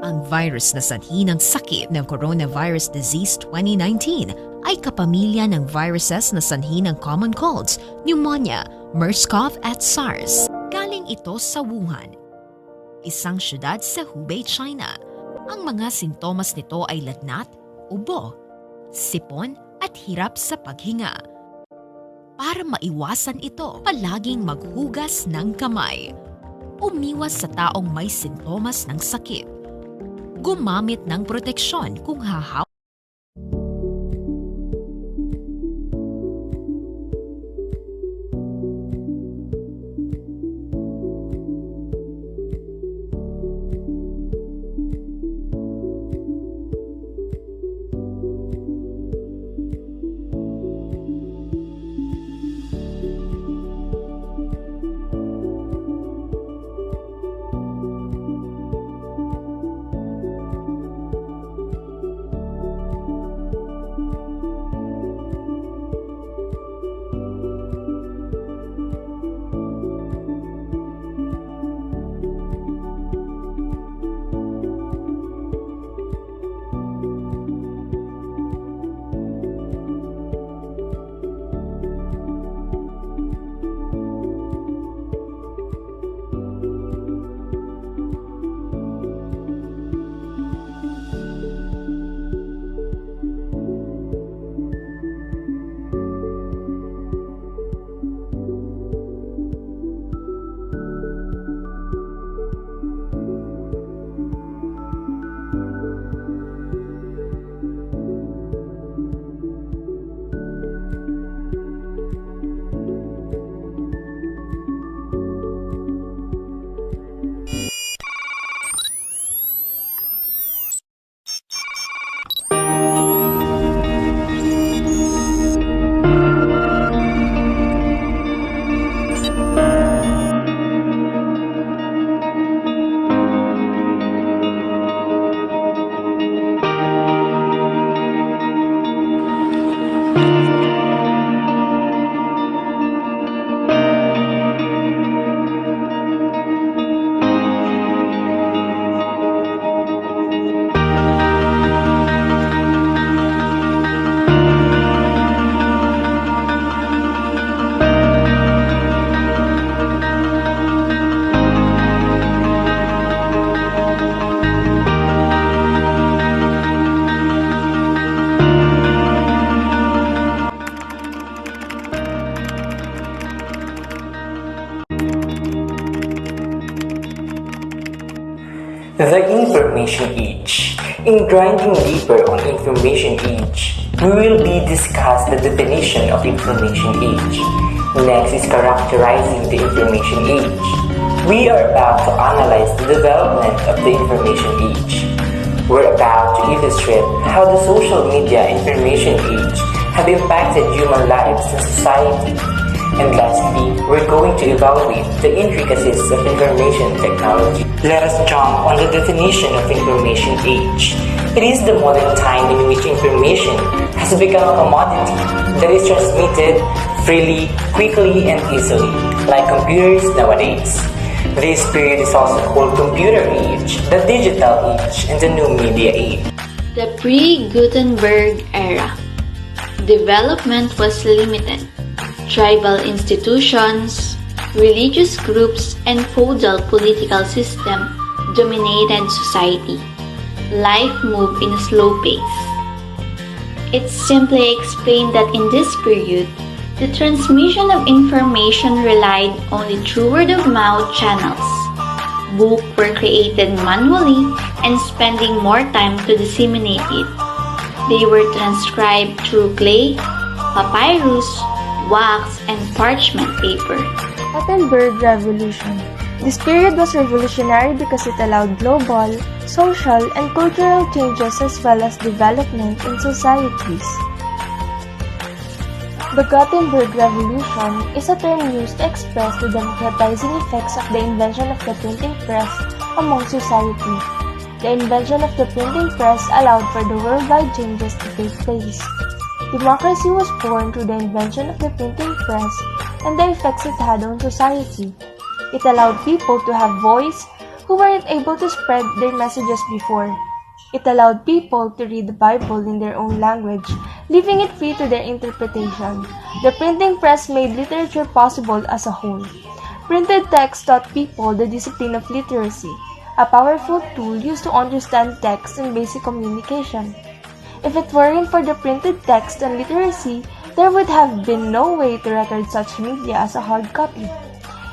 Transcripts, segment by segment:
Ang virus na sanhi ng sakit ng coronavirus disease 2019 ay kapamilya ng viruses na sanhi ng common colds, pneumonia, MERS-CoV at SARS. Galing ito sa Wuhan, isang syudad sa Hubei, China. Ang mga sintomas nito ay lagnat, ubo, sipon at hirap sa paghinga. Para maiwasan ito, palaging maghugas ng kamay. Umiwas sa taong may sintomas ng sakit. Gumamit ng proteksyon kung hahaw. The Information Age. In grinding deeper on Information Age, we will discuss the definition of Information Age. Next is characterizing the Information Age. We are about to analyze the development of the Information Age. We're about to illustrate how the social media Information Age have impacted human lives and society. And lastly, we're going to evaluate the intricacies of information technology. Let us jump on the definition of Information Age. It is the modern time in which information has become a commodity that is transmitted freely, quickly, and easily, like computers nowadays. This period is also called Computer Age, the Digital Age, and the New Media Age. The pre-Gutenberg era. Development was limited. Tribal institutions, religious groups, and feudal political system dominated society. Life moved in a slow pace. It's simply explained that in this period, the transmission of information relied only through word-of-mouth channels. Books were created manually and spending more time to disseminate it. They were transcribed through clay, papyrus, wax, and parchment paper. Gutenberg Revolution. This period was revolutionary because it allowed global, social, and cultural changes as well as development in societies. The Gutenberg Revolution is a term used to express the democratizing effects of the invention of the printing press among society. The invention of the printing press allowed for the worldwide changes to take place. Democracy was born through the invention of the printing press and the effects it had on society. It allowed people to have voice, who weren't able to spread their messages before. It allowed people to read the Bible in their own language, leaving it free to their interpretation. The printing press made literature possible as a whole. Printed text taught people the discipline of literacy, a powerful tool used to understand text and basic communication. If it weren't for the printed text and literacy, there would have been no way to record such media as a hard copy.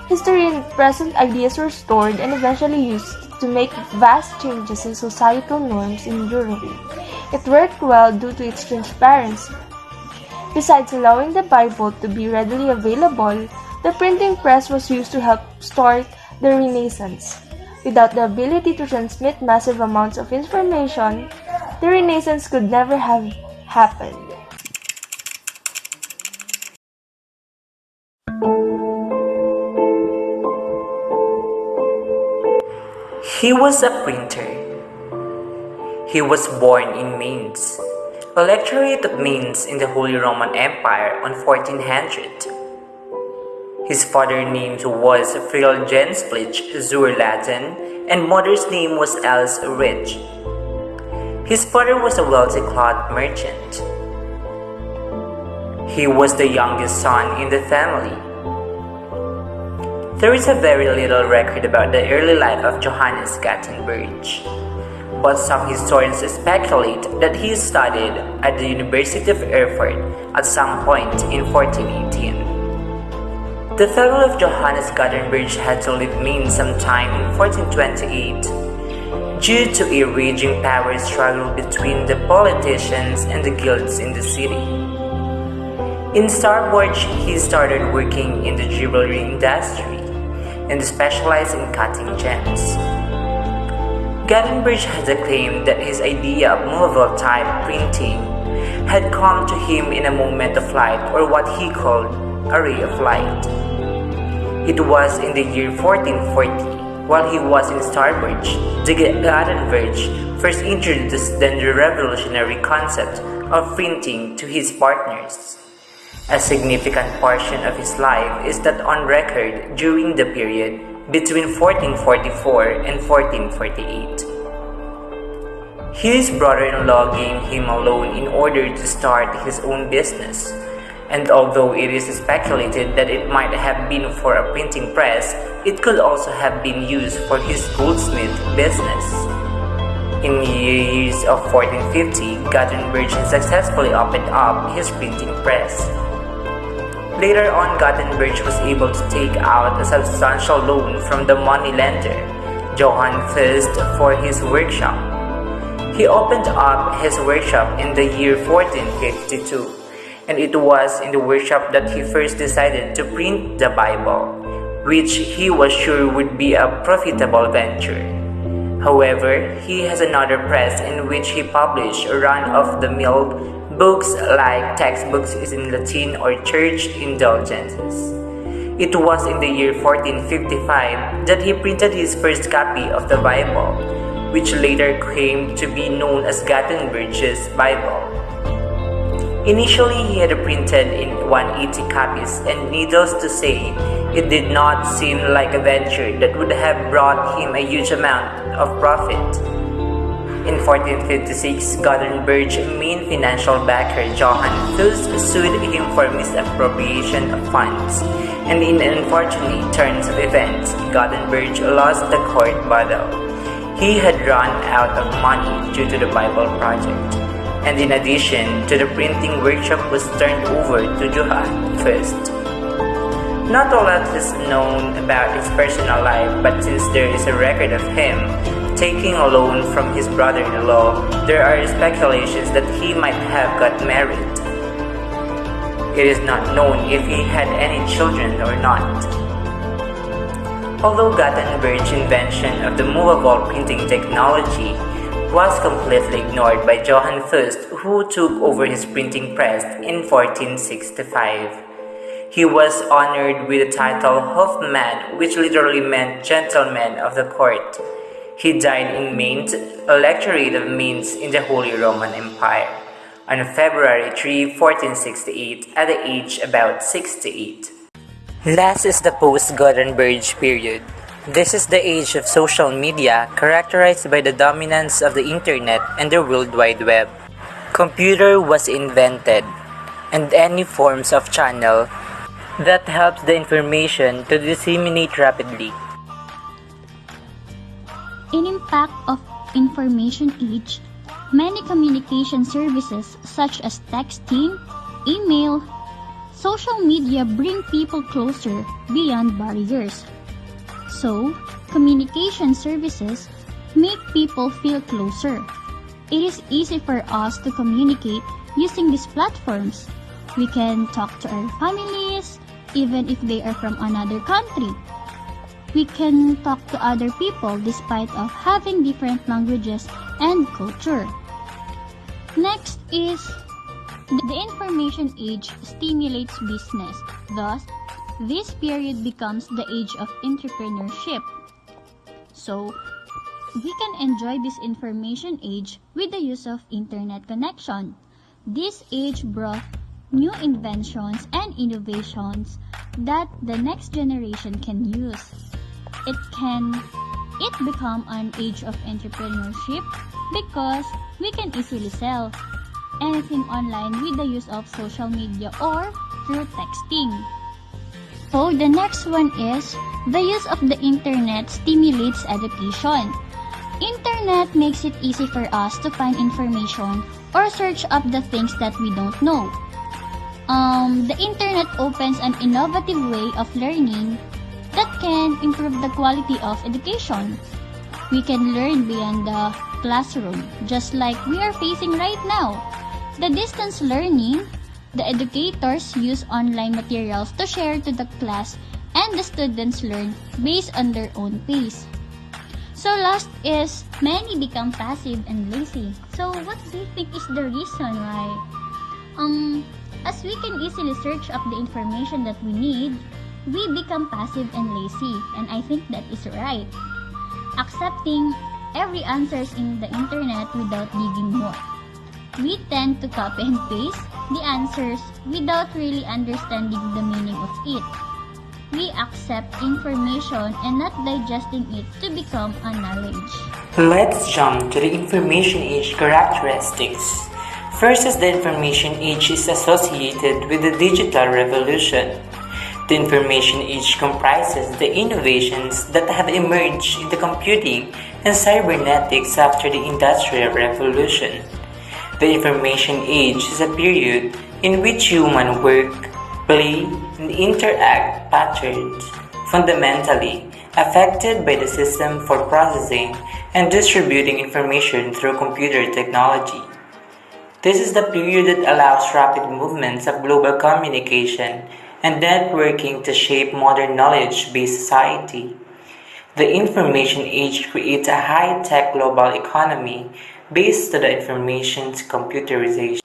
History and present ideas were stored and eventually used to make vast changes in societal norms in Europe. It worked well due to its transparency. Besides allowing the Bible to be readily available, the printing press was used to help start the Renaissance. Without the ability to transmit massive amounts of information, the Renaissance could never have happened. He was a printer. He was born in Mainz, a lectorate of Mainz in the Holy Roman Empire on 1400. His father's name was Friel Gensplitch zur Latin, and mother's name was Alice Rich. His father was a wealthy cloth merchant. He was the youngest son in the family. There is a very little record about the early life of Johannes Gutenberg, but some historians speculate that he studied at the University of Erfurt at some point in 1418. The family of Johannes Gutenberg had to leave Mainz sometime in 1428 due to a raging power struggle between the politicians and the guilds in the city. In Starburg, he started working in the jewelry industry and specialized in cutting gems. Gutenberg has claimed that his idea of movable type printing had come to him in a moment of light, or what he called a ray of light. It was in the year 1440, while he was in Starburg, that Gutenberg first introduced the revolutionary concept of printing to his partners. A significant portion of his life is that on record during the period between 1444 and 1448. His brother-in-law gave him a loan in order to start his own business, and although it is speculated that it might have been for a printing press, it could also have been used for his goldsmith business. In the years of 1450, Gutenberg successfully opened up his printing press. Later on, Gutenberg was able to take out a substantial loan from the moneylender, Johann First, for his workshop. He opened up his workshop in the year 1452, and it was in the workshop that he first decided to print the Bible, which he was sure would be a profitable venture. However, he has another press in which he published run-of-the-mill books like textbooks in Latin or church indulgences. It was in the year 1455 that he printed his first copy of the Bible, which later came to be known as Gutenberg's Bible. Initially, he had printed in 180 copies, and needless to say, it did not seem like a venture that would have brought him a huge amount of profit. In 1456, Gutenberg's main financial backer, Johann Fuchs, sued him for misappropriation of funds, and in an unfortunate turn of events, Gutenberg lost the court battle. He had run out of money due to the Bible project, and in addition to the printing workshop was turned over to Johann First. Not a lot is known about his personal life, but since there is a record of him taking a loan from his brother-in-law, there are speculations that he might have got married. It is not known if he had any children or not. Although Gutenberg's invention of the movable printing technology was completely ignored by Johann First, who took over his printing press in 1465. He was honored with the title Hofmann, which literally meant gentleman of the court. He died in Mainz, a lectorate of Mainz in the Holy Roman Empire, on February 3, 1468, at the age about 68. Last is the post-Gutenberg period, This is the age of social media, characterized by the dominance of the internet and the World Wide Web. Computer was invented, and any forms of channel that helps the information to disseminate rapidly. In impact of information age, many communication services such as texting, email, social media bring people closer beyond barriers. So, communication services make people feel closer. It is easy for us to communicate using these platforms. We can talk to our families, even if they are from another country. We can talk to other people despite of having different languages and culture. Next is the information age stimulates business. Thus, this period becomes the age of entrepreneurship. So, we can enjoy this information age with the use of internet connection. This age brought new inventions and innovations that the next generation can use. It become an age of entrepreneurship because we can easily sell anything online with the use of social media or through texting. So the next one is the use of the internet stimulates education. Internet makes it easy for us to find information or search up the things that we don't know. The internet opens an innovative way of learning that can improve the quality of education. We can learn beyond the classroom, just like we are facing right now. The distance learning, the educators use online materials to share to the class and the students learn based on their own pace. So last is many become passive and lazy. So what do you think is the reason why? As we can easily search up the information that we need, we become passive and lazy, and I think that is right. Accepting every answers in the internet without digging more. We tend to copy and paste the answers without really understanding the meaning of it. We accept information and not digesting it to become a knowledge. Let's jump to the information age characteristics. First is the information age is associated with the digital revolution. The information age comprises the innovations that have emerged in the computing and cybernetics after the Industrial Revolution. The information age is a period in which human work, play, and interact patterns fundamentally affected by the system for processing and distributing information through computer technology. This is the period that allows rapid movements of global communication and networking to shape modern knowledge-based society. The information age creates a high-tech global economy based on the information's computerization.